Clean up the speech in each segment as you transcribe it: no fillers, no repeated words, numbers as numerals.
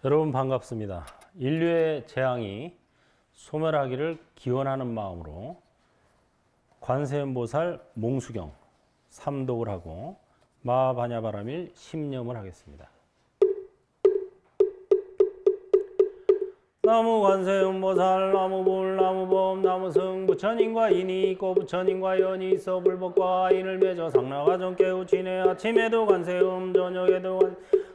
여러분 반갑습니다. 인류의 재앙이 소멸하기를 기원하는 마음으로 관세음보살 몽수경 3독을 하고 마하반야바라밀 10념을 하겠습니다. 나무 관세음보살 나무불 나무범 나무승 부처님과 인이 있고 부처님과 연이 있어 불법과 인을 맺어 상나가정 깨우치네. 아침에도 관세음 저녁에도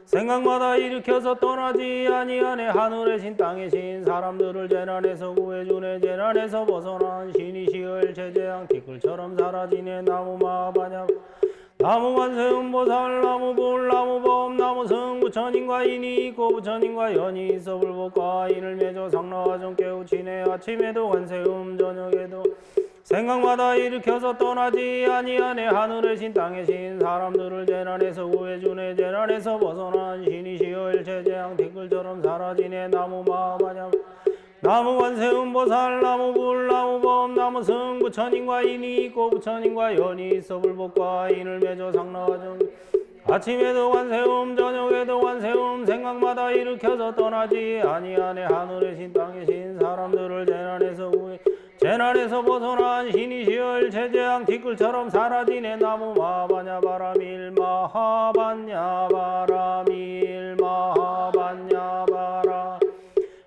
생각마다 일으켜서 떠나지 아니하네. 하늘의 신 땅의 신 사람들을 재난에서 구해주네. 재난에서 벗어난 신이 시을 제재양 티끌처럼 사라지네. 나무 마하반야 나무 관세음보살 나무불 나무범 나무승 부처님과 인이 있고 부처님과 연이 있어 불법과 인을 맺어 상나가정 깨우치네. 아침에도 관세음 저녁에도 생각마다 일으켜서 떠나지 아니하네. 하늘의 신 땅의 신 사람들을 재난에서 구해주네. 재난에서 벗어난 신이 시을 제재양 티끌처럼 사라지네. 나무 마하반야 나무 관세음보살 나무불 나무범 나무승 부처님과 인이 있고 부처님과 연이 있어 불법과 인을 맺어 상나가정 아침에도 관세음 저녁에도 관세음 생각마다 일으켜서 떠나지 아니하네. 하늘의 신 땅의 신 사람들을 재난에서 구해 재난에서 벗어난 신이 시을 제재양 티끌처럼 사라지네. 나무 마하반야 바라밀 마하반야 바라밀 마하반야 바라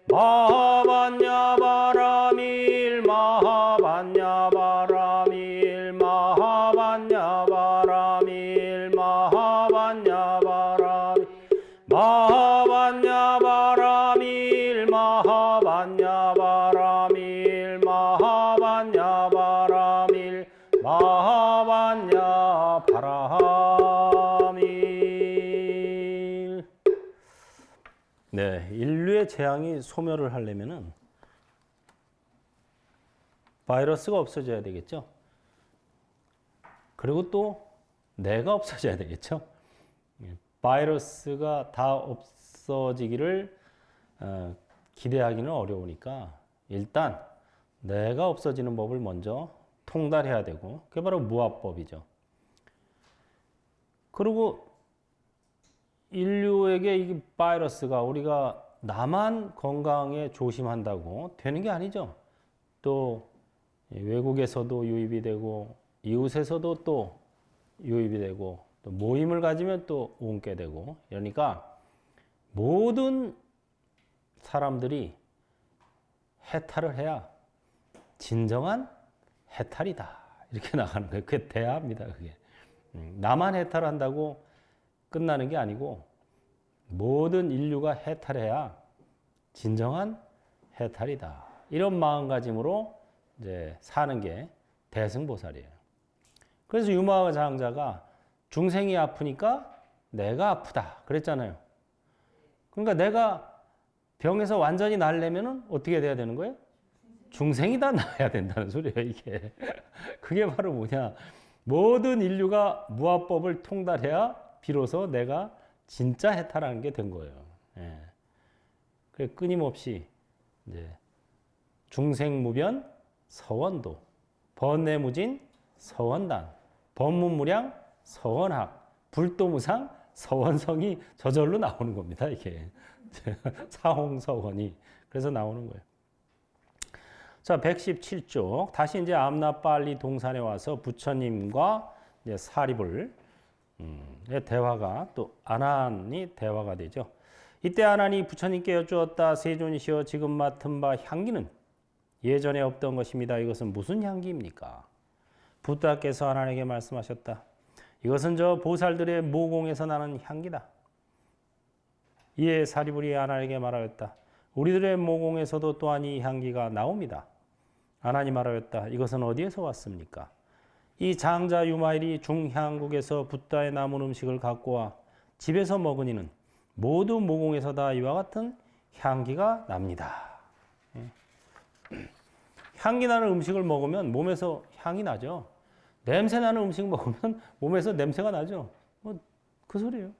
마하반야 바라밀 마하반야 바라밀 마하반야 바라밀 마하반야 바라밀 마하반야 바라밀 마하반야 바라밀 마하반야 바라밀 마하반야 바라밀. 네, 인류의 재앙이 소멸을 하려면은 바이러스가 없어져야 되겠죠. 그리고 또 내가 없어져야 되겠죠. 바이러스가 다 없어지기를 기대하기는 어려우니까 일단 내가 없어지는 법을 먼저 통달해야 되고 그게 바로 무아법이죠. 그리고 인류에게 이 바이러스가 우리가 나만 건강에 조심한다고 되는 게 아니죠. 또 외국에서도 유입이 되고 이웃에서도 또 유입이 되고 또 모임을 가지면 또 옮게 되고 그러니까 모든 사람들이 해탈을 해야 진정한 해탈이다. 이렇게 나가는 거예요. 그게 대화입니다. 그게. 나만 해탈한다고 끝나는 게 아니고 모든 인류가 해탈해야 진정한 해탈이다. 이런 마음가짐으로 이제 사는 게 대승보살이에요. 그래서 유마장자가 중생이 아프니까 내가 아프다 그랬잖아요. 그러니까 내가 병에서 완전히 나으려면 어떻게 돼야 되는 거예요? 중생이 다 나아야 된다는 소리예요, 이게. 그게 바로 뭐냐? 모든 인류가 무아법을 통달해야 비로소 내가 진짜 해탈하는 게 된 거예요. 예. 그래 끊임없이 이제 중생무변 서원도, 번뇌무진 서원단, 법문무량 서원학, 불도무상 서원성이 저절로 나오는 겁니다. 이게 사홍서원이 그래서 나오는 거예요. 자, 117쪽 다시 이제 암나빨리 동산에 와서 부처님과 이제 사립을 대화가 또 아난이 대화가 되죠. 이때 아난이 부처님께 여쭈었다. 세존이시여 지금 맡은 바 향기는 예전에 없던 것입니다. 이것은 무슨 향기입니까? 부다께서 아난에게 말씀하셨다. 이것은 저 보살들의 모공에서 나는 향기다. 이에 사리불이 아난에게 말하였다. 우리들의 모공에서도 또한 이 향기가 나옵니다. 아난이 말하였다. 이것은 어디에서 왔습니까? 이 장자 유마일이 중향국에서 붓다에 남은 음식을 갖고 와 집에서 먹으니는 모두 모공에서 다 이와 같은 향기가 납니다. 향기 나는 음식을 먹으면 몸에서 향이 나죠. 냄새 나는 음식 먹으면 몸에서 냄새가 나죠. 그 소리예요.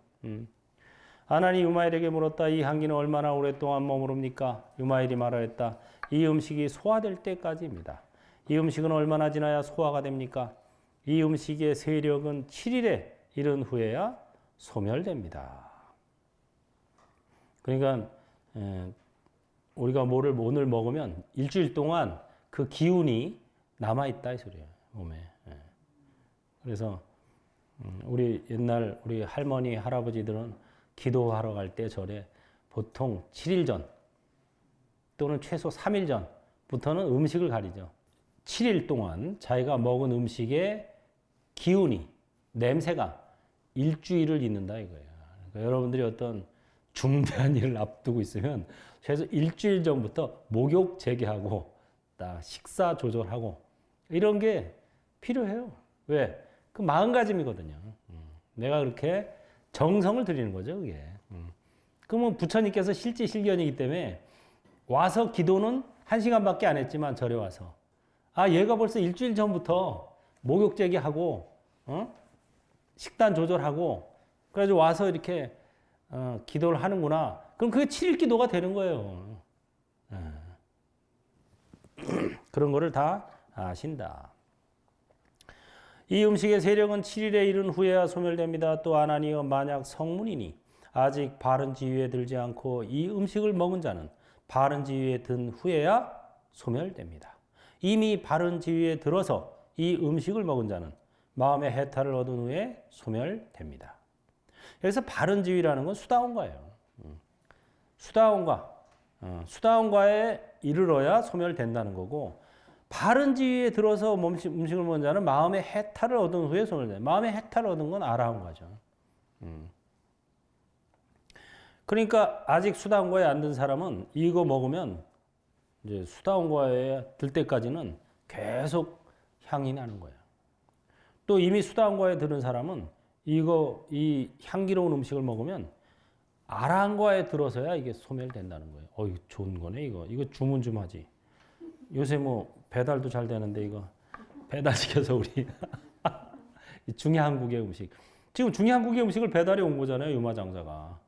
아난이 유마일에게 물었다. 이 향기는 얼마나 오랫동안 머무릅니까? 유마일이 말하였다. 이 음식이 소화될 때까지입니다. 이 음식은 얼마나 지나야 소화가 됩니까? 이 음식의 세력은 7일에 이른 후에야 소멸됩니다. 그러니까 우리가 뭐를 오늘 먹으면 일주일 동안 그 기운이 남아있다 이 소리예요. 몸에. 그래서 우리 옛날 우리 할머니 할아버지들은 기도하러 갈 때 절에 보통 7일 전 또는 최소 3일 전부터는 음식을 가리죠. 7일 동안 자기가 먹은 음식의 기운이 냄새가 일주일을 잇는다 이거예요. 그러니까 여러분들이 어떤 중대한 일을 앞두고 있으면 최소 일주일 전부터 목욕 재개하고 딱 식사 조절하고 이런 게 필요해요. 왜? 그 마음가짐이거든요. 내가 그렇게 정성을 들이는 거죠, 그게. 그러면 부처님께서 실지실견이기 때문에 와서 기도는 1시간밖에 안 했지만 절에 와서 얘가 벌써 일주일 전부터 목욕 재개하고 식단 조절하고 그래가지고 와서 이렇게 기도를 하는구나. 그럼 그게 7일 기도가 되는 거예요. 그런 거를 다 아신다. 이 음식의 세력은 7일에 이른 후에야 소멸됩니다. 또 아나니여 만약 성문이니 아직 바른 지위에 들지 않고 이 음식을 먹은 자는 바른 지위에 든 후에야 소멸됩니다. 이미 바른 지위에 들어서 이 음식을 먹은 자는 마음의 해탈을 얻은 후에 소멸됩니다. 여기서 바른 지위라는 건 수다원과예요. 수다원과에 이르러야 소멸된다는 거고 바른 지위에 들어서 음식을 먹은 자는 마음의 해탈을 얻은 후에 소멸돼요. 마음의 해탈을 얻은 건 아라한과죠. 그러니까 아직 수다원과에 안 든 사람은 이거 먹으면 이제 수다원과에 들 때까지는 계속 향이 나는 거예요. 또 이미 수다원과에 들은 사람은 이 향기로운 음식을 먹으면 아라한과에 들어서야 이게 소멸된다는 거예요. 이거 좋은 거네, 이거 주문 좀 하지. 요새 뭐 배달도 잘 되는데 이거 배달시켜서 우리 중해한국의 음식. 지금 중해한국의 음식을 배달해 온 거잖아요, 유마장자가.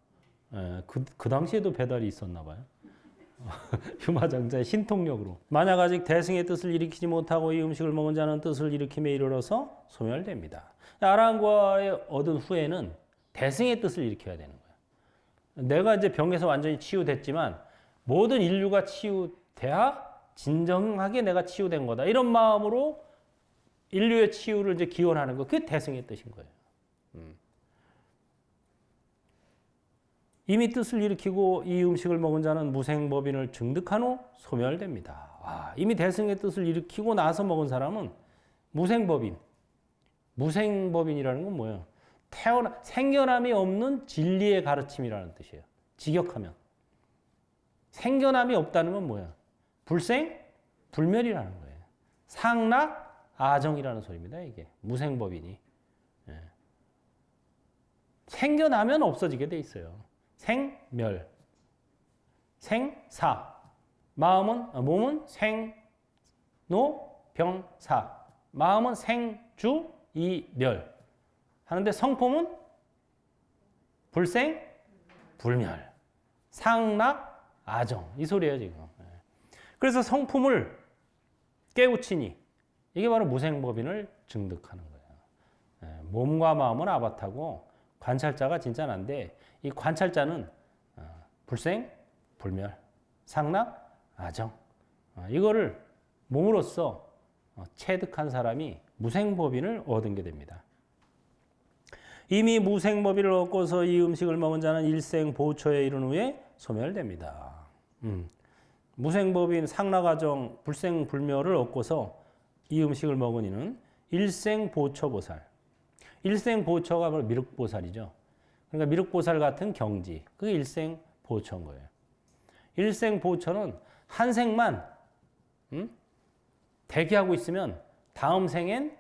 그 당시에도 배달이 있었나 봐요. 유마장자의 신통력으로. 만약 아직 대승의 뜻을 일으키지 못하고 이 음식을 먹은 자는 뜻을 일으킴에 이르러서 소멸됩니다. 아라한과에 얻은 후에는 대승의 뜻을 일으켜야 되는 거예요. 내가 이제 병에서 완전히 치유됐지만 모든 인류가 치유돼야 진정하게 내가 치유된 거다. 이런 마음으로 인류의 치유를 이제 기원하는 거. 그게 대승의 뜻인 거예요. 이미 뜻을 일으키고 이 음식을 먹은 자는 무생법인을 증득한 후 소멸됩니다. 이미 대승의 뜻을 일으키고 나서 먹은 사람은 무생법인. 무생법인이라는 건 뭐예요? 생겨남이 없는 진리의 가르침이라는 뜻이에요. 직역하면. 생겨남이 없다는 건 뭐예요? 불생, 불멸이라는 거예요. 상락, 아정이라는 소리입니다. 이게 무생법인이. 생겨나면 없어지게 돼 있어요. 생멸, 생사. 몸은 생노병사. 마음은 생주, 이멸. 하는데 성품은 불생, 불멸. 상락, 아정. 이 소리예요, 지금. 그래서 성품을 깨우치니 이게 바로 무생법인을 증득하는 거예요. 몸과 마음은 아바타고 관찰자가 진짜 난데 이 관찰자는 불생, 불멸, 상락, 아정. 이거를 몸으로써 체득한 사람이 무생법인을 얻은 게 됩니다. 이미 무생법인을 얻고서 이 음식을 먹은 자는 일생 보초에 이른 후에 소멸됩니다. 무생법인, 상락아정, 불생불멸을 얻고서 이 음식을 먹은 이는 일생보초보살. 일생보초가 바로 미륵보살이죠. 그러니까 미륵보살 같은 경지. 그게 일생보초인 거예요. 일생보초는 한 생만 대기하고 있으면 다음 생엔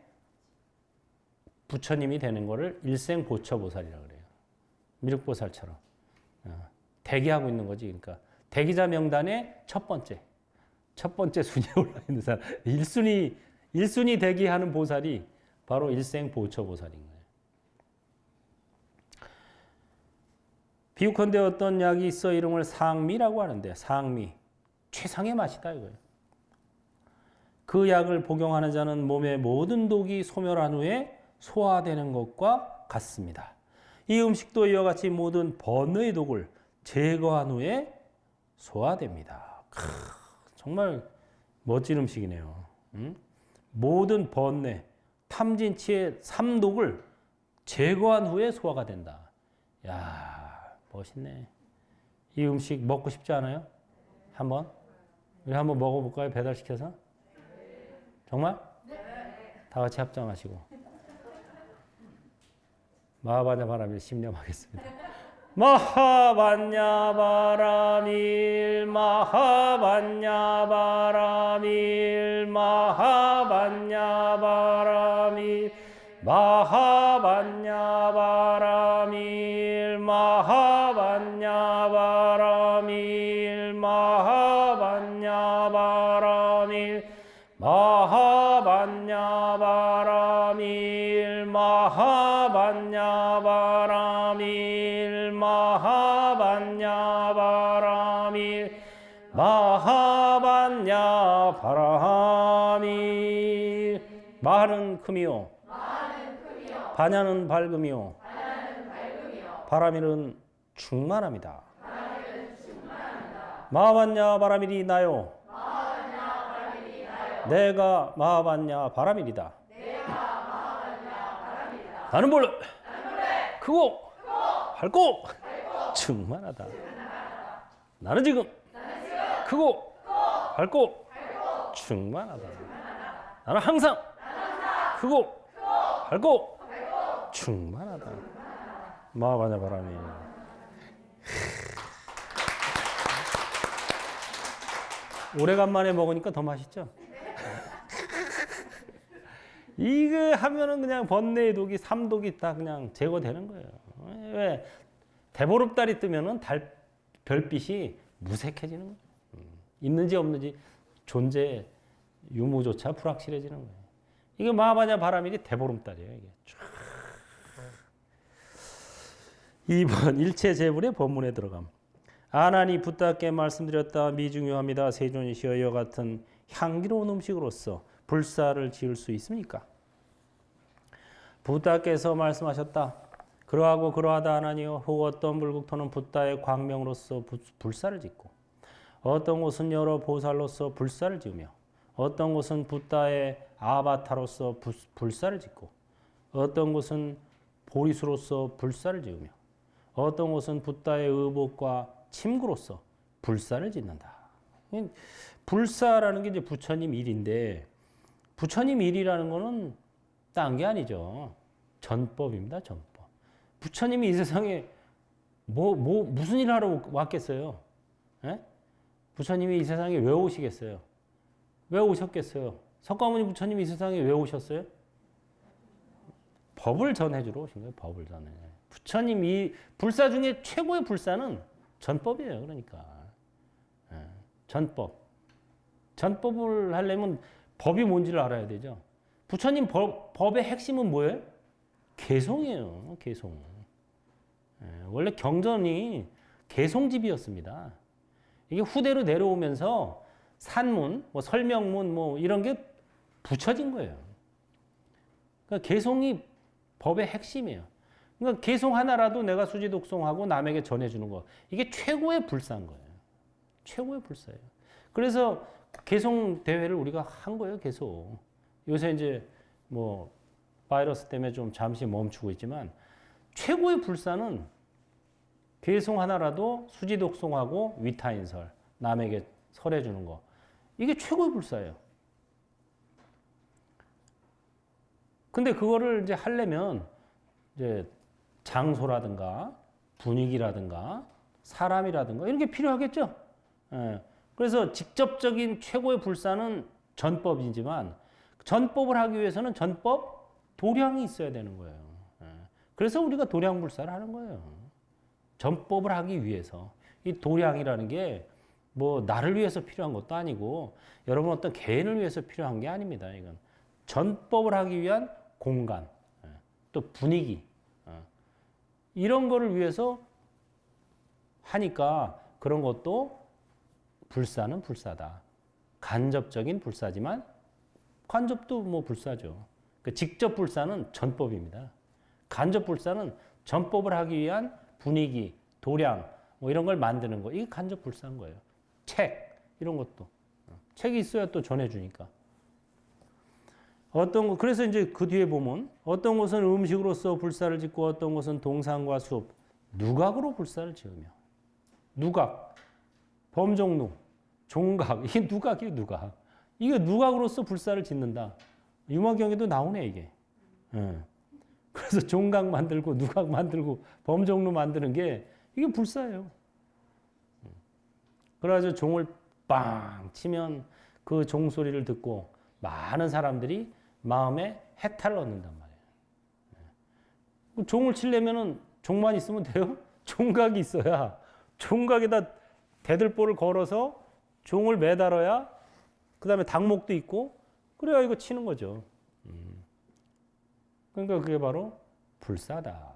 부처님이 되는 거를 일생보초보살이라고 그래요. 미륵보살처럼. 대기하고 있는 거지. 그러니까 대기자 명단의 첫 번째 순위에 올라 있는 사람. 1순위 대기하는 보살이 바로 일생보초보살인 거예요. 비유컨대 어떤 약이 있어 이름을 상미라고 하는데 상미, 최상의 맛이다 이거예요. 그 약을 복용하는 자는 몸의 모든 독이 소멸한 후에 소화되는 것과 같습니다. 이 음식도 이와 같이 모든 번뇌의 독을 제거한 후에 소화됩니다. 정말 멋진 음식이네요. 모든 번뇌, 탐진치의 삼독을 제거한 후에 소화가 된다. 야, 멋있네. 이 음식 먹고 싶지 않아요? 우리 한번 먹어볼까요? 배달시켜서? 정말? 다 같이 합장하시고. 마하반야 바라밀 심념하겠습니다. 마하반야 바라밀 마하반야 바라밀 마하반야 바라밀 마하반야 바라밀 마하반야 바라밀 마하반야 바라밀 마하반야 바라밀 마하반야 바라밀 마하반야 바라밀 마하반야 바라밀 마하는 금이요 반야는 밝음이요 바라밀은 충만합니다. 마하반야 바라밀이 나요. 내가 마하반야 바라밀이다. 나는 본래 크고 밝고 충만하다. 나는 지금 크고 밝고 충만하다. 나는 항상 크고 밝고 충만하다. 마하반야 바라밀. 오래간만에 먹으니까 더 맛있죠? 이거 하면은 그냥 번뇌의 독이, 삼독이 다 그냥 제거되는 거예요. 왜? 대보름달이 뜨면은 별빛이 무색해지는 거예요. 있는지 없는지 존재 유무조차 불확실해지는 거예요. 이게 마하반야 바라밀이 대보름달이에요. 이게. 2번 일체 재불의 법문에 들어감. 아난이 붓다께 말씀드렸다. 미중요합니다. 세존이시여 이와 같은 향기로운 음식으로서 불사를 지을 수 있습니까? 붓다께서 말씀하셨다. 그러하고 그러하다 하나니요. 혹 어떤 불국토는 붓다의 광명으로서 불사를 짓고 어떤 곳은 여러 보살로서 불사를 지으며 어떤 곳은 붓다의 아바타로서 불사를 짓고 어떤 곳은 보리수로서 불사를 지으며 어떤 곳은 붓다의 의복과 침구로서 불사를 짓는다. 불사라는 게 이제 부처님 일인데 부처님 일이라는 거는 딴 게 아니죠. 전법입니다. 전법. 부처님이 이 세상에 무슨 일 하러 왔겠어요? 에? 부처님이 이 세상에 왜 오시겠어요? 왜 오셨겠어요? 석가모니 부처님이 이 세상에 왜 오셨어요? 법을 전해주러 오신 거예요. 법을 전해. 부처님이 불사 중에 최고의 불사는 전법이에요. 그러니까 전법. 전법을 하려면 법이 뭔지를 알아야 되죠. 부처님 법의 핵심은 뭐예요? 개송이에요. 개송. 원래 경전이 개송집이었습니다. 이게 후대로 내려오면서 산문, 뭐 설명문, 뭐 이런 게 붙여진 거예요. 그러니까 개송이 법의 핵심이에요. 그러니까 개송 하나라도 내가 수지독송하고 남에게 전해주는 거. 이게 최고의 불사인 거예요. 최고의 불사예요. 그래서 개송 대회를 우리가 한 거예요, 계속. 요새 이제 뭐 바이러스 때문에 좀 잠시 멈추고 있지만 최고의 불사는 개송 하나라도 수지독송하고 위타인설, 남에게 설해주는 거. 이게 최고의 불사예요. 근데 그거를 이제 하려면 이제 장소라든가 분위기라든가 사람이라든가 이런 게 필요하겠죠. 그래서 직접적인 최고의 불사는 전법이지만 전법을 하기 위해서는 전법 도량이 있어야 되는 거예요. 그래서 우리가 도량불사를 하는 거예요. 전법을 하기 위해서. 이 도량이라는 게 뭐 나를 위해서 필요한 것도 아니고 여러분 어떤 개인을 위해서 필요한 게 아닙니다. 이건 전법을 하기 위한 공간, 또 분위기 이런 거를 위해서 하니까 그런 것도 불사는 불사다. 간접적인 불사지만 간접도 뭐 불사죠. 그 직접 불사는 전법입니다. 간접 불사는 전법을 하기 위한 분위기, 도량 뭐 이런 걸 만드는 거. 이게 간접 불사인 거예요. 책 이런 것도 책이 있어야 또 전해주니까. 어떤 거 그래서 이제 그 뒤에 보면 어떤 것은 음식으로서 불사를 짓고 어떤 것은 동상과 숲, 누각으로 불사를 지으며 누각, 범종루, 종각 이게 누각이에요 누각. 이게 누각으로서 불사를 짓는다. 유머경에도 나오네 이게. 그래서 종각 만들고 누각 만들고 범종루 만드는 게 이게 불사예요. 그래가지고 종을 빵 치면 그 종소리를 듣고 많은 사람들이 마음에 해탈을 얻는단 말이에요. 종을 치려면은 종만 있으면 돼요? 종각이 있어야 종각에다 대들보를 걸어서 종을 매달아야 그 다음에 닭목도 있고 그래야 이거 치는 거죠. 그러니까 그게 바로 불사다.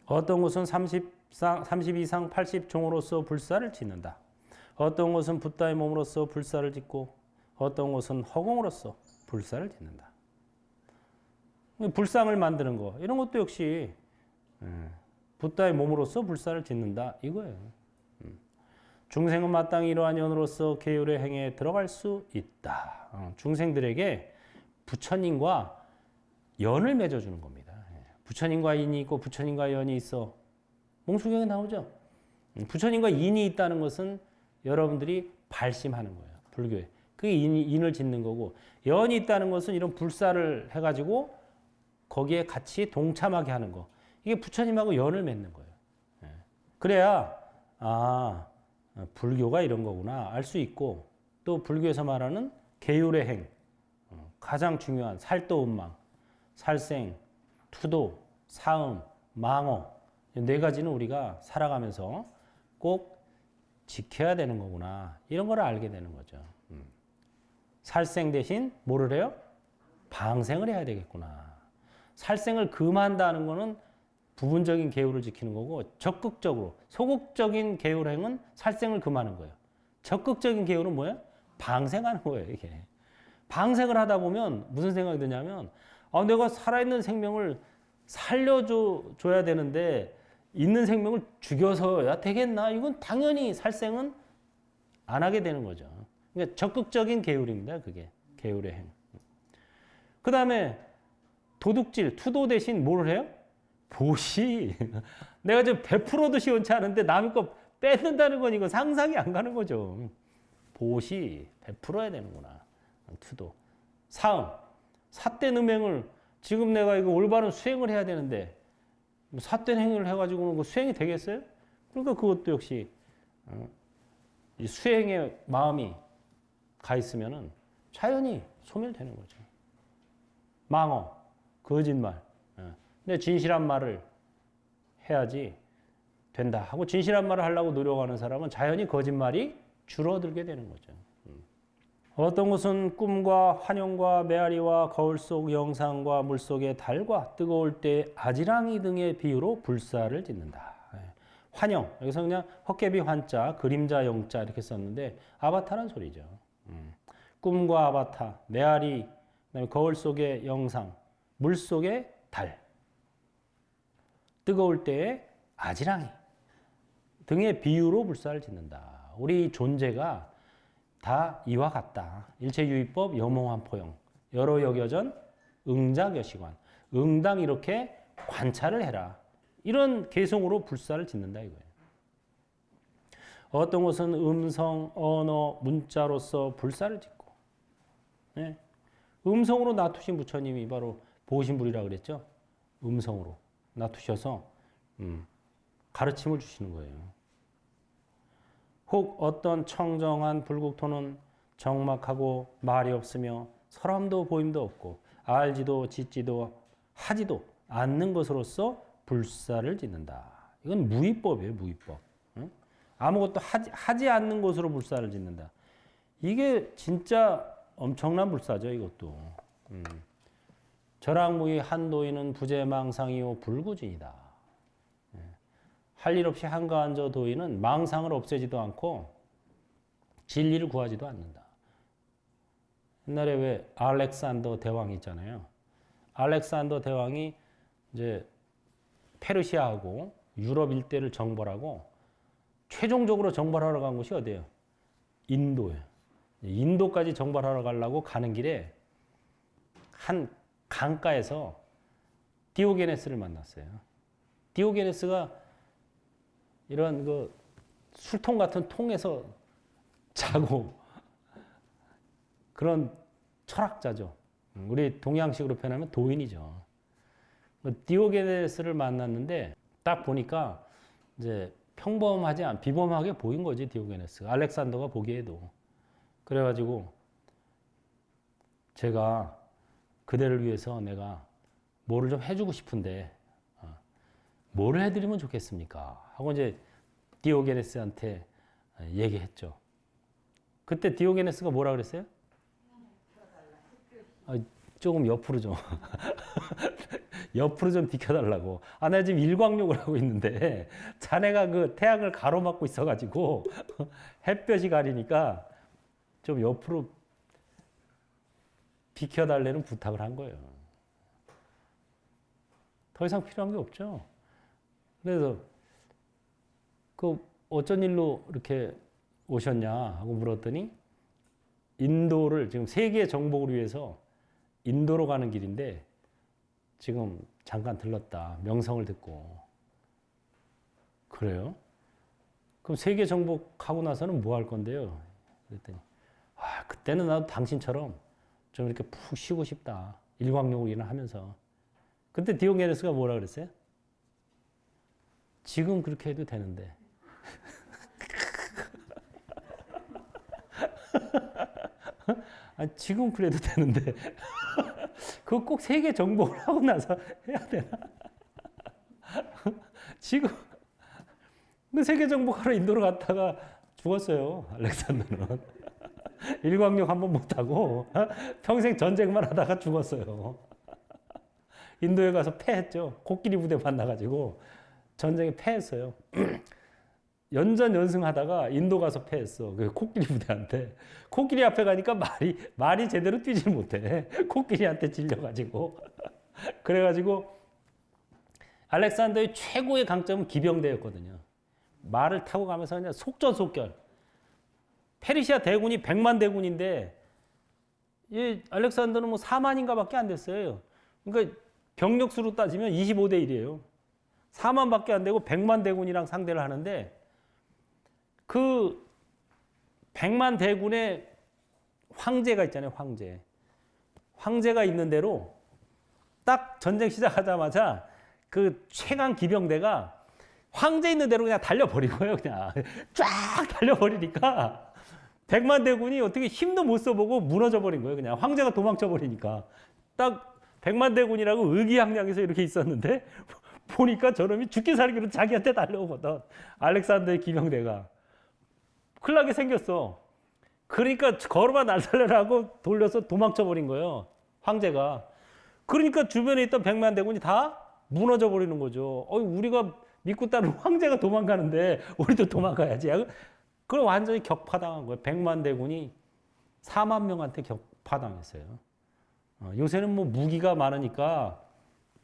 어떤 곳은 30 이상 80종으로서 불사를 짓는다. 어떤 곳은 붓다의 몸으로서 불사를 짓고 어떤 곳은 허공으로서 불사를 짓는다. 불상을 만드는 거 이런 것도 역시 붓다의 몸으로서 불사를 짓는다 이거예요. 중생은 마땅히 이러한 연으로서 계율의 행에 들어갈 수 있다. 중생들에게 부처님과 연을 맺어주는 겁니다. 부처님과 인이 있고 부처님과 연이 있어. 몽수경에 나오죠. 부처님과 인이 있다는 것은 여러분들이 발심하는 거예요. 불교에. 그게 인을 짓는 거고 연이 있다는 것은 이런 불사를 해가지고 거기에 같이 동참하게 하는 거. 이게 부처님하고 연을 맺는 거예요. 그래야 불교가 이런 거구나 알 수 있고 또 불교에서 말하는 계율의 행 가장 중요한 살도음망, 살생, 투도, 사음, 망어 네 가지는 우리가 살아가면서 꼭 지켜야 되는 거구나 이런 걸 알게 되는 거죠. 살생 대신 뭐를 해요? 방생을 해야 되겠구나. 살생을 금한다는 거는 부분적인 계율을 지키는 거고 적극적으로 소극적인 계율행은 살생을 금하는 거예요. 적극적인 계율은 뭐예요? 방생하는 거예요. 이게 방생을 하다 보면 무슨 생각이 드냐면 내가 살아있는 생명을 살려줘야 되는데 있는 생명을 죽여서야 되겠나? 이건 당연히 살생은 안 하게 되는 거죠. 그러니까 적극적인 계율입니다. 그게 계율의 행. 그 다음에 도둑질, 투도 대신 뭘 해요? 보시. 내가 지금 100%도 시원치 않은데 남의 거 뺏는다는 건 이거 상상이 안 가는 거죠. 보시, 100% 해야 되는구나. 투도. 사음, 삿된 음행을 지금 내가 이거 올바른 수행을 해야 되는데 삿된 행위를 해가지고는 그 수행이 되겠어요? 그러니까 그것도 역시 이 수행의 마음이 가 있으면은 자연히 소멸되는 거죠. 망어, 거짓말. 근데 진실한 말을 해야지 된다 하고 진실한 말을 하려고 노력하는 사람은 자연히 거짓말이 줄어들게 되는 거죠. 어떤 것은 꿈과 환영과 메아리와 거울 속 영상과 물속의 달과 뜨거울 때 아지랑이 등의 비유로 불사를 짓는다. 환영, 여기서 그냥 헛개비 환자, 그림자 영자 이렇게 썼는데 아바타란 소리죠. 꿈과 아바타, 메아리, 그다음에 거울 속의 영상, 물 속의 달, 뜨거울 때의 아지랑이 등의 비유로 불사를 짓는다. 우리 존재가 다 이와 같다. 일체유의법 여몽환포영 여러 여겨전 응작여시관 응당 이렇게 관찰을 해라. 이런 개성으로 불사를 짓는다 이거예요. 어떤 것은 음성, 언어, 문자로서 불사를 짓고 네. 음성으로 놔두신 부처님이 바로 보신불이라고 그랬죠. 음성으로 놔두셔서 가르침을 주시는 거예요. 혹 어떤 청정한 불국토는 적막하고 말이 없으며 사람도 보임도 없고 알지도 짓지도 하지도 않는 것으로서 불사를 짓는다. 이건 무위법이에요. 무위법. 응? 아무것도 하지 않는 것으로 불사를 짓는다. 이게 진짜 엄청난 불사죠. 이것도. 절악무의 한도인은 부재망상이요 불구진이다. 할 일 없이 한가한 저 도인은 망상을 없애지도 않고 진리를 구하지도 않는다. 옛날에 왜 알렉산더 대왕 있잖아요. 알렉산더 대왕이 이제 페르시아하고 유럽 일대를 정벌하고 최종적으로 정발하러 간 곳이 어디예요? 인도예요. 인도까지 정발하러 가려고 가는 길에 한 강가에서 디오게네스를 만났어요. 디오게네스가 이런 그 술통 같은 통에서 자고 그런 철학자죠. 우리 동양식으로 표현하면 도인이죠. 디오게네스를 만났는데 딱 보니까 이제 평범하지 않, 비범하게 보인 거지, 디오게네스가. 알렉산더가 보기에도. 그래가지고 제가 그대를 위해서 내가 뭐를 좀 해주고 싶은데 뭐를 해드리면 좋겠습니까? 하고 이제 디오게네스한테 얘기했죠. 그때 디오게네스가 뭐라 그랬어요? 조금 옆으로 좀 옆으로 좀 비켜달라고. 나 지금 일광욕을 하고 있는데 자네가 그 태양을 가로막고 있어가지고 햇볕이 가리니까 좀 옆으로 비켜달라는 부탁을 한 거예요. 더 이상 필요한 게 없죠. 그래서 그 어쩐 일로 이렇게 오셨냐 하고 물었더니 인도를 지금 세계 정복을 위해서 인도로 가는 길인데 지금 잠깐 들렀다. 명성을 듣고. 그래요? 그럼 세계 정복하고 나서는 뭐 할 건데요? 그랬더니 그때는 나도 당신처럼 좀 이렇게 푹 쉬고 싶다. 일광욕이나 하면서. 그때 디오게네스가 뭐라 그랬어요? 지금 그렇게 해도 되는데. 지금 그래도 되는데. 그거 꼭 세계 정복을 하고 나서 해야 되나? 지금 그 세계 정복하러 인도로 갔다가 죽었어요. 알렉산더는. 일광욕 한번 못하고 평생 전쟁만 하다가 죽었어요. 인도에 가서 패했죠. 코끼리 부대 만나가지고 전쟁에 패했어요. 연전연승하다가 인도 가서 패했어. 그 코끼리 부대한테. 코끼리 앞에 가니까 말이 제대로 뛰질 못해. 코끼리한테 질려가지고. 그래가지고 알렉산더의 최고의 강점은 기병대였거든요. 말을 타고 가면서 그냥 속전속결. 페르시아 대군이 100만 대군인데 이 알렉산더는 뭐 4만인가 밖에 안 됐어요. 그러니까 병력 수로 따지면 25대 1이에요. 4만 밖에 안 되고 100만 대군이랑 상대를 하는데 그 100만 대군의 황제가 있잖아요. 황제가 있는 대로 딱 전쟁 시작하자마자 그 최강 기병대가 황제 있는 대로 그냥 달려버린 거예요. 그냥 쫙 달려버리니까 100만 대군이 어떻게 힘도 못 써보고 무너져 버린 거예요. 그냥 황제가 도망쳐 버리니까. 딱 100만 대군이라고 의기양양해서 이렇게 있었는데 보니까 저놈이 죽기 살기로 자기한테 달려오거든. 알렉산더의 기병대가. 큰일 나게 생겼어. 그러니까 걸어봐 날 살려라고 돌려서 도망쳐 버린 거예요. 황제가. 그러니까 주변에 있던 100만 대군이 다 무너져 버리는 거죠. 우리가 믿고 따른 황제가 도망가는데 우리도 도망가야지. 그걸 완전히 격파당한 거예요. 100만 대군이 4만 명한테 격파당했어요. 요새는 뭐 무기가 많으니까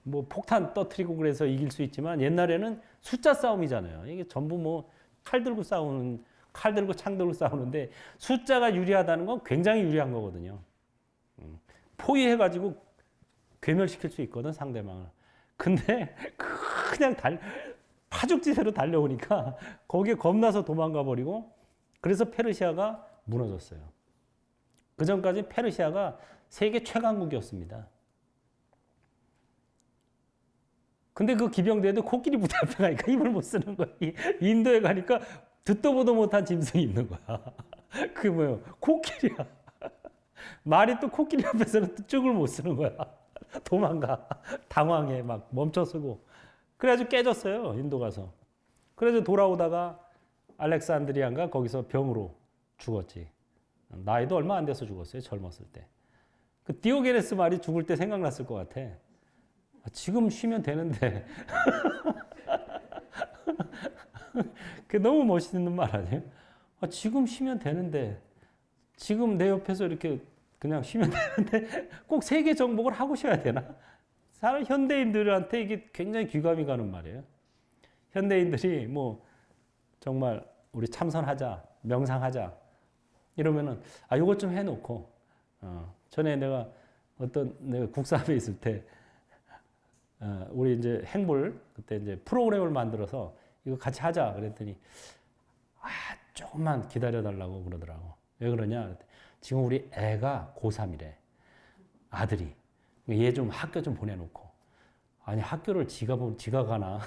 뭐 폭탄 떠트리고 그래서 이길 수 있지만 옛날에는 숫자 싸움이잖아요. 이게 전부 뭐 칼 들고 창 들고 싸우는데 숫자가 유리하다는 건 굉장히 유리한 거거든요. 포위해가지고 괴멸시킬 수 있거든, 상대방을. 근데 그냥 파죽지세로 달려오니까 거기에 겁나서 도망가 버리고 그래서 페르시아가 무너졌어요. 그 전까지 페르시아가 세계 최강국이었습니다. 근데 그 기병대도 코끼리 부대 앞에 가니까 힘을 못 쓰는 거야. 인도에 가니까 듣도 보도 못한 짐승이 있는 거야. 그게 뭐예요? 코끼리야. 말이 또 코끼리 앞에서는 쭉을 못 쓰는 거야. 도망가. 당황해. 막 멈춰서고. 그래가지고 깨졌어요. 인도 가서. 그래서 돌아오다가 알렉산드리아인가 거기서 병으로 죽었지. 나이도 얼마 안 돼서 죽었어요. 젊었을 때. 그 디오게네스 말이 죽을 때 생각났을 것 같아. 지금 쉬면 되는데. 그게 너무 멋있는 말 아니에요? 지금 쉬면 되는데. 지금 내 옆에서 이렇게 그냥 쉬면 되는데 꼭 세계 정복을 하고 쉬어야 되나? 사람 현대인들한테 이게 굉장히 귀감이 가는 말이에요. 현대인들이 뭐 정말 우리 참선하자, 명상하자. 이러면은, 요것 좀 해놓고, 전에 내가 내가 국사업에 있을 때, 우리 이제 행불, 그때 이제 프로그램을 만들어서 이거 같이 하자. 그랬더니, 조금만 기다려달라고 그러더라고. 왜 그러냐? 지금 우리 애가 고3이래. 아들이. 얘 좀 학교 좀 보내놓고. 아니, 학교를 지가 가나.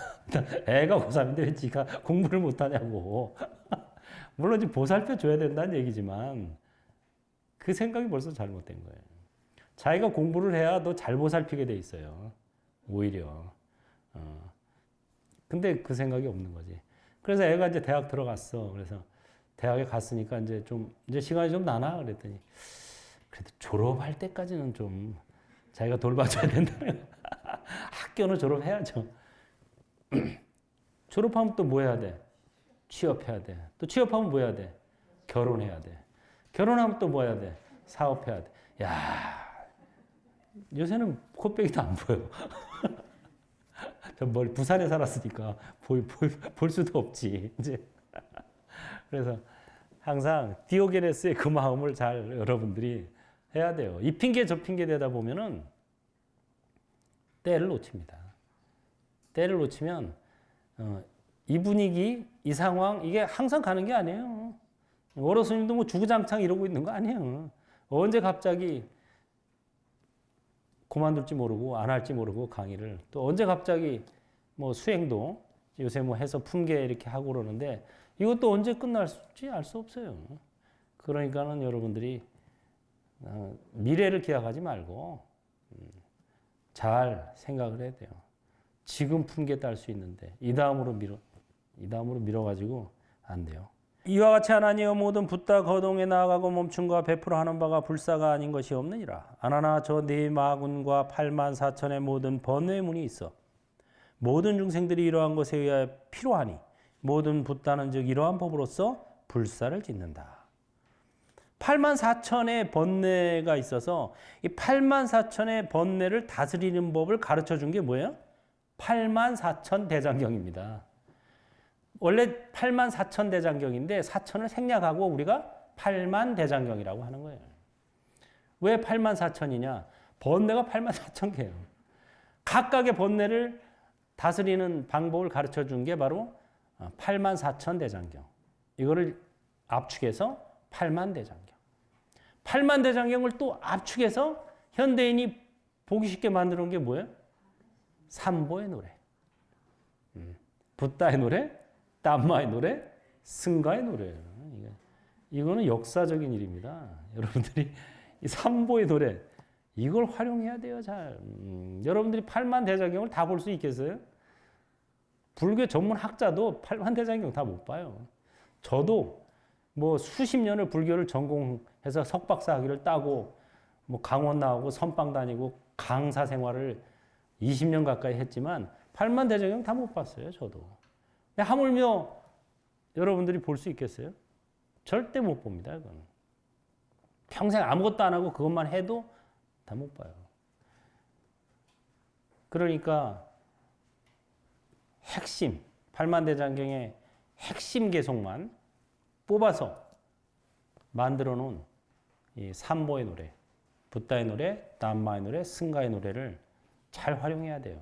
애가 고3인데 왜 지가 공부를 못하냐고. 물론 이제 보살펴 줘야 된다는 얘기지만, 그 생각이 벌써 잘못된 거예요. 자기가 공부를 해야 더 잘 보살피게 돼 있어요. 오히려. 근데 그 생각이 없는 거지. 그래서 애가 이제 대학 들어갔어. 그래서 대학에 갔으니까 이제 시간이 좀 나나? 그랬더니, 그래도 졸업할 때까지는 좀 자기가 돌봐줘야 된다. 학교는 졸업해야죠. 졸업하면 또 뭐 해야 돼? 취업해야 돼. 또 취업하면 뭐 해야 돼? 결혼해야 돼. 결혼하면 또 뭐 해야 돼? 사업해야 돼. 야, 요새는 코빼기도 안 보여. 전 부산에 살았으니까 볼 수도 없지. 이제. 그래서 항상 디오게네스의 그 마음을 잘 여러분들이 해야 돼요. 이 핑계 저 핑계 대다 보면은 때를 놓칩니다. 때를 놓치면 이 분위기, 이 상황 이게 항상 가는 게 아니에요. 월호스님도 뭐 주구장창 이러고 있는 거 아니에요. 언제 갑자기 그만둘지 모르고 안 할지 모르고 강의를 또 언제 갑자기 뭐 수행도 요새 뭐 해서 품계 이렇게 하고 그러는데 이것도 언제 끝날지 알 수 없어요. 그러니까는 여러분들이 미래를 기약하지 말고 잘 생각을 해야 돼요. 지금 품계 딸 수 있는데 이 다음으로 밀어가지고 안 돼요. 이와 같이 하나니여 모든 붓다 거동에 나아가고 멈춤과 베풀어 하는 바가 불사가 아닌 것이 없느니라. 아나나 저 네 마군과 8만 4천의 모든 번뇌문이 있어. 모든 중생들이 이러한 것에 의하여 필요하니 모든 붓다는 즉 이러한 법으로서 불사를 짓는다. 8만 4천의 번뇌가 있어서 이 8만 4천의 번뇌를 다스리는 법을 가르쳐 준 게 뭐예요? 8만 4천 대장경입니다. 원래 8만 4천 대장경인데 4천을 생략하고 우리가 8만 대장경이라고 하는 거예요. 왜 8만 4천이냐? 번뇌가 8만 4천 개예요. 각각의 번뇌를 다스리는 방법을 가르쳐 준 게 바로 8만 4천 대장경. 이거를 압축해서 8만 대장경. 8만 대장경을 또 압축해서 현대인이 보기 쉽게 만들어 놓은 게 뭐예요? 삼보의 노래. 붓다의 노래, 담마의 노래, 승가의 노래예요. 이거는 역사적인 일입니다. 여러분들이 이 삼보의 노래 이걸 활용해야 돼요. 잘. 여러분들이 8만 대장경을 다 볼 수 있겠어요? 불교 전문 학자도 8만 대장경 다 못 봐요. 저도 뭐 수십 년을 불교를 전공해서 석박사 학위를 따고 뭐 강원 나오고 선방 다니고 강사 생활을 20년 가까이 했지만 8만 대장경 다 못 봤어요. 저도. 하물며 여러분들이 볼 수 있겠어요? 절대 못 봅니다. 이건. 평생 아무것도 안 하고 그것만 해도 다 못 봐요. 그러니까 핵심, 8만 대장경의 핵심 개송만 뽑아서 만들어 놓은 이 삼보의 노래, 붓다의 노래, 담마의 노래, 승가의 노래를 잘 활용해야 돼요.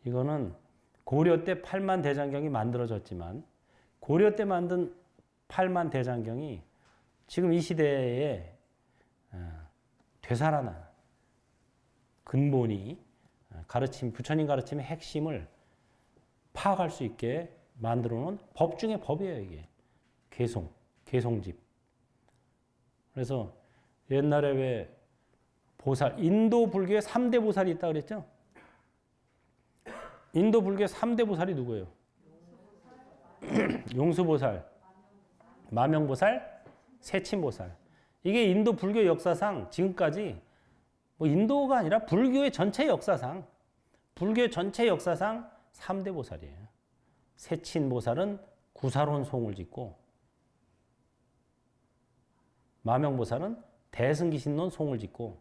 이거는 고려 때 8만 대장경이 만들어졌지만 고려 때 만든 8만 대장경이 지금 이 시대에 되살아난 근본이 부처님 가르침의 핵심을 파악할 수 있게 만들어 놓은 법 중에 법이에요, 이게. 개송집. 그래서 옛날에 왜 인도 불교에 3대 보살이 있다고 그랬죠? 인도 불교의 3대 보살이 누구예요? 용수보살, 마명보살, 세친보살. 이게 인도 불교 역사상 지금까지 뭐 인도가 아니라 불교의 전체 역사상 3대 보살이에요. 세친보살은 구사론 송을 짓고 마명보살은 대승기신론 송을 짓고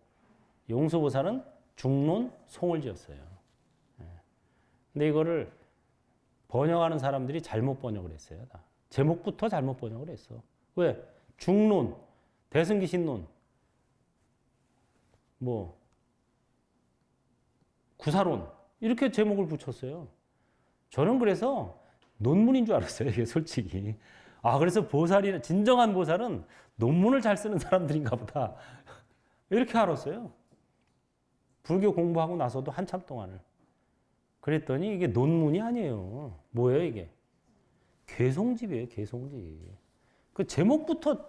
용수보살은 중론 송을 지었어요. 근데 이거를 번역하는 사람들이 잘못 번역을 했어요. 제목부터 잘못 번역을 했어. 왜? 중론, 대승기신론, 뭐 구사론 이렇게 제목을 붙였어요. 저는 그래서 논문인 줄 알았어요. 이게 솔직히. 아, 그래서 보살이 진정한 보살은 논문을 잘 쓰는 사람들인가 보다. 이렇게 알았어요. 불교 공부하고 나서도 한참 동안을. 그랬더니 이게 논문이 아니에요. 뭐예요, 이게? 개송집이에요, 개송집. 그 제목부터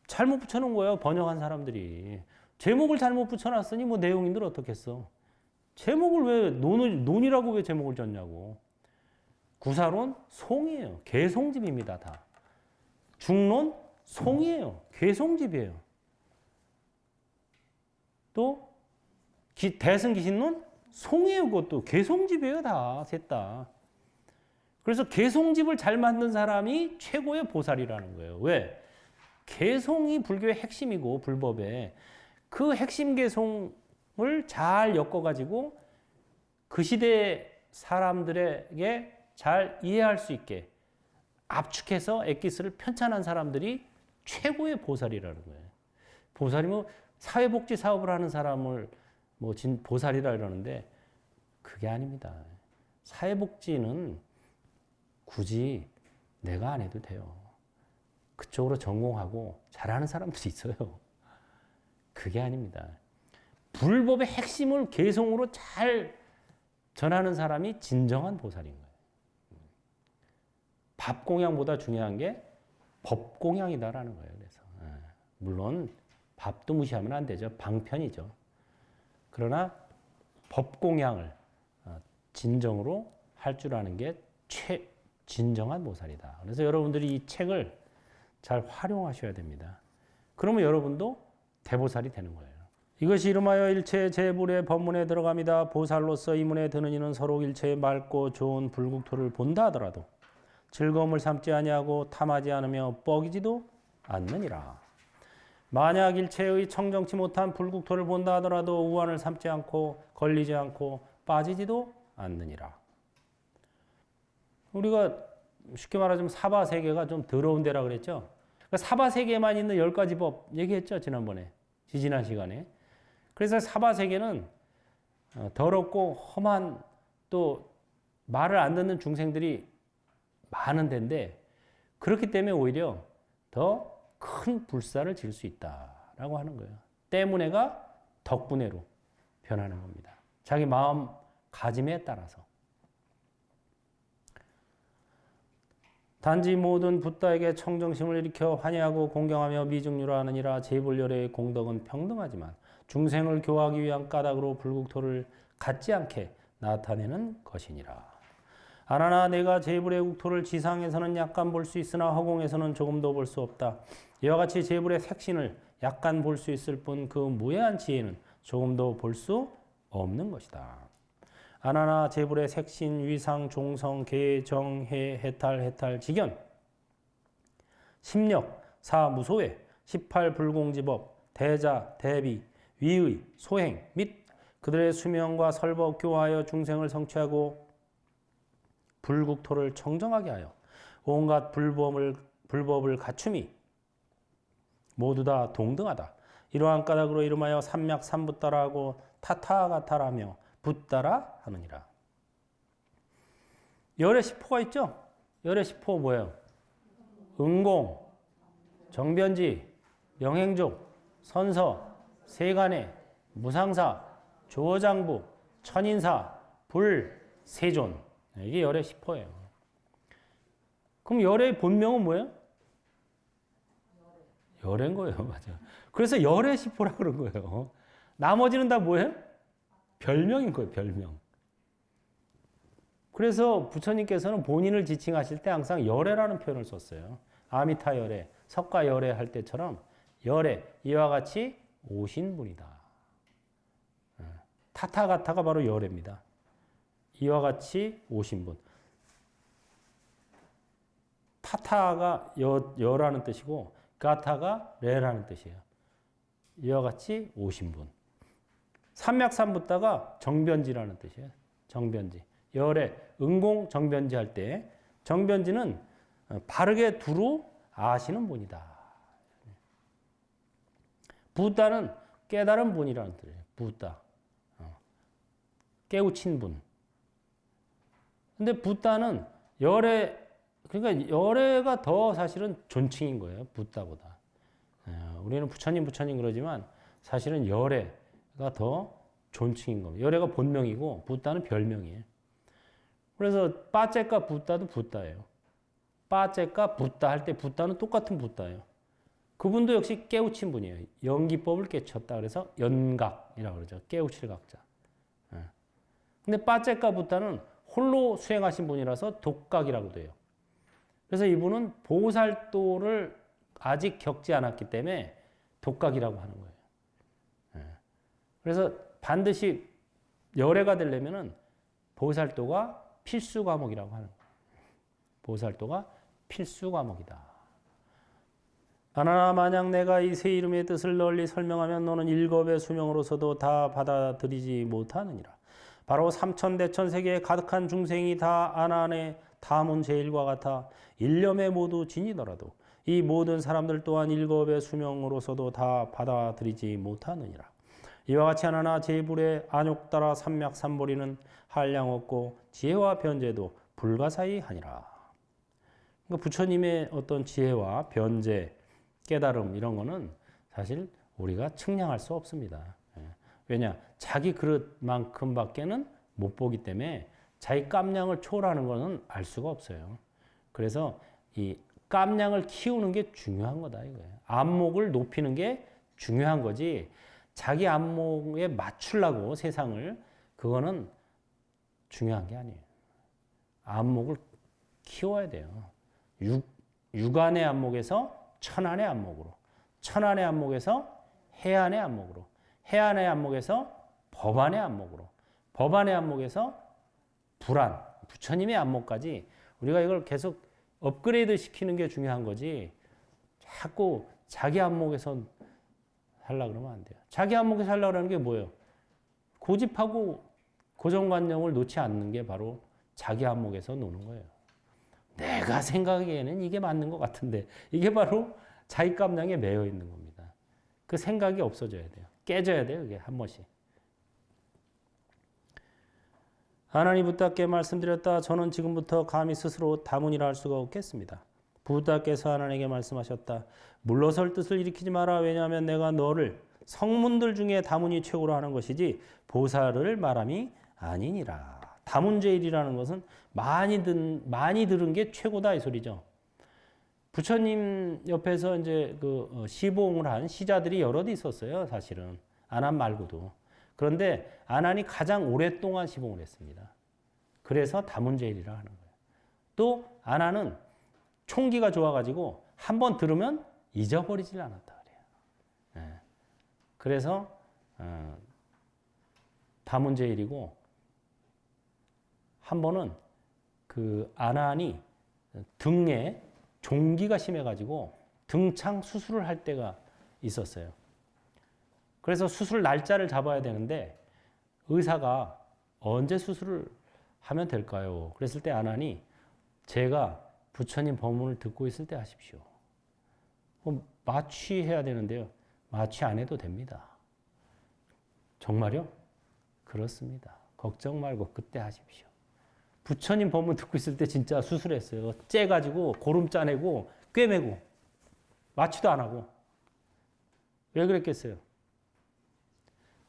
잘못 붙여놓은 거예요, 번역한 사람들이. 제목을 잘못 붙여놨으니 뭐 내용인들 어떻겠어. 제목을 왜, 논이라고 왜 제목을 줬냐고. 구사론, 송이에요. 개송집입니다, 다. 중론, 송이에요. 개송집이에요. 또, 대승기신론, 송이에요, 그것도. 개송집이에요, 다. 셋 다. 그래서 개송집을 잘 만든 사람이 최고의 보살이라는 거예요. 왜? 개송이 불교의 핵심이고, 불법의. 그 핵심 개송을 잘 엮어가지고 그 시대 사람들에게 잘 이해할 수 있게 압축해서 엑기스를 편찬한 사람들이 최고의 보살이라는 거예요. 보살이 뭐 사회복지 사업을 하는 사람을 뭐 보살이라 그러는데 그게 아닙니다. 사회복지는 굳이 내가 안 해도 돼요. 그쪽으로 전공하고 잘하는 사람들이 있어요. 그게 아닙니다. 불법의 핵심을 개성으로 잘 전하는 사람이 진정한 보살인 거예요. 밥 공양보다 중요한 게 법 공양이다라는 거예요. 그래서 물론 밥도 무시하면 안 되죠. 방편이죠. 그러나 법 공양을 진정으로 할 줄 아는 게 진정한 보살이다. 그래서 여러분들이 이 책을 잘 활용하셔야 됩니다. 그러면 여러분도 대보살이 되는 거예요. 이것이 이름하여 일체 제불의 법문에 들어갑니다. 보살로서 이 문에 드는 이는 서로 일체의 맑고 좋은 불국토를 본다 하더라도 즐거움을 삼지 아니하고 탐하지 않으며 뻐기지도 않느니라. 만약 일체의 청정치 못한 불국토를 본다 하더라도 우환을 삼지 않고 걸리지 않고 빠지지도 않느니라. 우리가 쉽게 말하자면 사바세계가 좀 더러운 데라 그랬죠. 그러니까 사바세계에만 있는 10가지 법 얘기했죠. 지난번에. 지난 시간에. 그래서 사바세계는 더럽고 험한 또 말을 안 듣는 중생들이 많은 데인데 그렇기 때문에 오히려 더 큰 불사를 질 수 있다라고 하는 거예요. 때문에가 덕분에로 변하는 겁니다. 자기 마음 가짐에 따라서. 단지 모든 붓다에게 청정심을 일으켜 환희하고 공경하며 미증류라 하느니라. 제불열의 공덕은 평등하지만 중생을 교화하기 위한 까닭으로 불국토를 갖지 않게 나타내는 것이니라. 아나나 내가 제불의 국토를 지상에서는 약간 볼 수 있으나 허공에서는 조금도 볼 수 없다. 이와 같이 제불의 색신을 약간 볼 수 있을 뿐 그 무해한 지혜는 조금도 볼 수 없는 것이다. 아나나 제불의 색신, 위상, 종성, 계, 정, 해, 해탈, 직연, 심력, 사, 무소회, 18 불공지법, 대자, 대비, 위의, 소행 및 그들의 수명과 설법 교화하여 중생을 성취하고 불국토를 청정하게 하여 온갖 불법을 갖춤이 모두 다 동등하다. 이러한 까닭으로 이름하여 삼약 삼붓다라고 타타가타라며 붓다라 하느니라. 열의 10호가 있죠? 열의 10호 뭐예요? 응공, 정변지, 명행족, 선서, 세간의, 무상사, 조어장부, 천인사, 불, 세존. 이게 열의 10호예요. 그럼 열의 본명은 뭐예요? 열애인 거예요. 맞아. 그래서 열의 10호라고 그런 거예요. 나머지는 다 뭐예요? 별명인 거예요. 별명. 그래서 부처님께서는 본인을 지칭하실 때 항상 열애라는 표현을 썼어요. 아미타 열애, 석가 열애 할 때처럼 열애, 이와 같이 오신 분이다. 타타가타가 바로 열애입니다. 이와 같이 오신 분. 타타가 여라는 뜻이고 가타가 레라는 뜻이에요. 이와 같이 오신 분. 삼맥삼붓다가 정변지라는 뜻이에요. 정변지. 열의 응공 정변지 할 때 정변지는 바르게 두루 아시는 분이다. 부다는 깨달은 분이라는 뜻이에요. 부다. 깨우친 분. 근데 부다는 열애, 그러니까 열애가 더 사실은 존칭인 거예요. 부다보다. 우리는 부처님 그러지만 사실은 열애가 더 존칭인 겁니다. 열애가 본명이고 부다는 별명이에요. 그래서 빠째과 부다도 부다예요. 빠째과 부다 할 때 부다는 똑같은 부다예요. 그분도 역시 깨우친 분이에요. 연기법을 깨쳤다. 그래서 연각이라고 그러죠. 깨우칠 각자. 근데 빠째과 부다는 홀로 수행하신 분이라서 독각이라고 돼요. 그래서 이분은 보살도를 아직 겪지 않았기 때문에 독각이라고 하는 거예요. 그래서 반드시 열애가 되려면은 보살도가 필수 과목이라고 하는 거예요. 보살도가 필수 과목이다. 하나 만약 내가 이 세 이름의 뜻을 널리 설명하면 너는 일겁의 수명으로서도 다 받아들이지 못하느니라. 바로 삼천대천 세계에 가득한 중생이 다 아난의 다문 제일과 같아 일념에 모두 지니더라도 이 모든 사람들 또한 일겁의 수명으로서도 다 받아들이지 못하느니라. 이와 같이 하나나 제불의 안욕따라 삼맥삼보리는 한량 없고 지혜와 변제도 불가사의 하니라. 그러니까 부처님의 어떤 지혜와 변제, 깨달음 이런 거는 사실 우리가 측량할 수 없습니다. 왜냐? 자기 그릇만큼밖에는 못 보기 때문에 자기 깜냥을 초월하는 거는 알 수가 없어요. 그래서 이 깜냥을 키우는 게 중요한 거다 이거예요. 안목을 높이는 게 중요한 거지. 자기 안목에 맞추려고 세상을 그거는 중요한 게 아니에요. 안목을 키워야 돼요. 육안의 안목에서 천안의 안목으로, 천안의 안목에서 해안의 안목으로, 해안의 안목에서 법안의 안목으로, 법안의 안목에서 불안, 부처님의 안목까지 우리가 이걸 계속 업그레이드 시키는 게 중요한 거지 자꾸 자기 안목에서 하려고 그러면 안 돼요. 자기 안목에서 하려고 하는 게 뭐예요? 고집하고 고정관념을 놓지 않는 게 바로 자기 안목에서 노는 거예요. 내가 생각하기에는 이게 맞는 것 같은데 이게 바로 자기 깜냥에 매여 있는 겁니다. 그 생각이 없어져야 돼요. 깨져야 돼요. 이게 한 번씩. 하나님 부다께 말씀드렸다. 저는 지금부터 감히 스스로 다문이라 할 수가 없겠습니다. 부다께서 하나님에게 말씀하셨다. 물러설 뜻을 일으키지 마라. 왜냐하면 내가 너를 성문들 중에 다문이 최고로 하는 것이지 보살을 말함이 아니니라. 다문제일이라는 것은 많이 들은 게 최고다 이 소리죠. 부처님 옆에서 이제 그 시봉을 한 시자들이 여럿 있었어요. 사실은 아난 말고도. 그런데 아난이 가장 오랫동안 시봉을 했습니다. 그래서 다문제일이라 하는 거예요. 또 아난은 총기가 좋아가지고 한번 들으면 잊어버리질 않았다 그래요. 그래서 다문제일이고 한 번은 그 아난이 등에 종기가 심해가지고 등창 수술을 할 때가 있었어요. 그래서 수술 날짜를 잡아야 되는데 의사가 언제 수술을 하면 될까요? 그랬을 때 아난이 제가 부처님 법문을 듣고 있을 때 하십시오. 마취해야 되는데요. 마취 안 해도 됩니다. 정말요? 그렇습니다. 걱정 말고 그때 하십시오. 부처님 법문 듣고 있을 때 진짜 수술했어요. 째가지고 고름 짜내고 꿰매고 마취도 안 하고. 왜 그랬겠어요?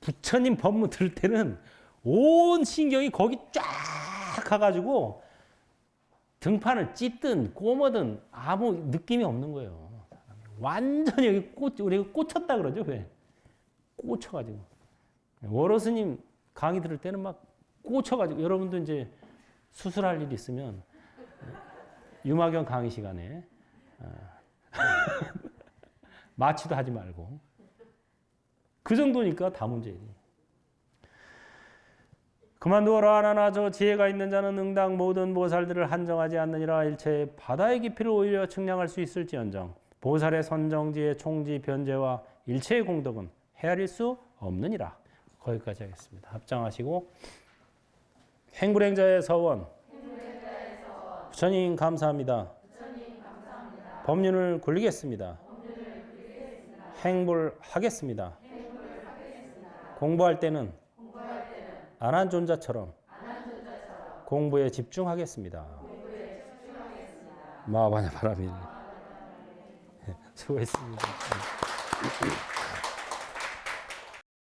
부처님 법문 들을 때는 온 신경이 거기 쫙 가가지고 등판을 찢든 꼬머든 아무 느낌이 없는 거예요. 완전히 여기 우리가 꽂혔다 그러죠. 왜? 꽂혀가지고. 월호스님 강의 들을 때는 막 꽂혀가지고 여러분도 이제 수술할 일 있으면 유마경 강의 시간에 마취도 하지 말고 그 정도니까 다문제일이. 그만두어라. 하나나 저 지혜가 있는 자는 응당 모든 보살들을 한정하지 않느니라. 일체의 바다의 깊이를 오히려 측량할 수 있을지언정 보살의 선정지의 총지 변제와 일체의 공덕은 헤아릴 수 없느니라. 거기까지 하겠습니다. 합장하시고 행불행자의 서원 부처님 감사합니다. 법륜을 굴리겠습니다. 행불하겠습니다. 공부할 때는 안한존자처럼 공부에 집중하겠습니다. 마하바냐 바람이 수고했습니다.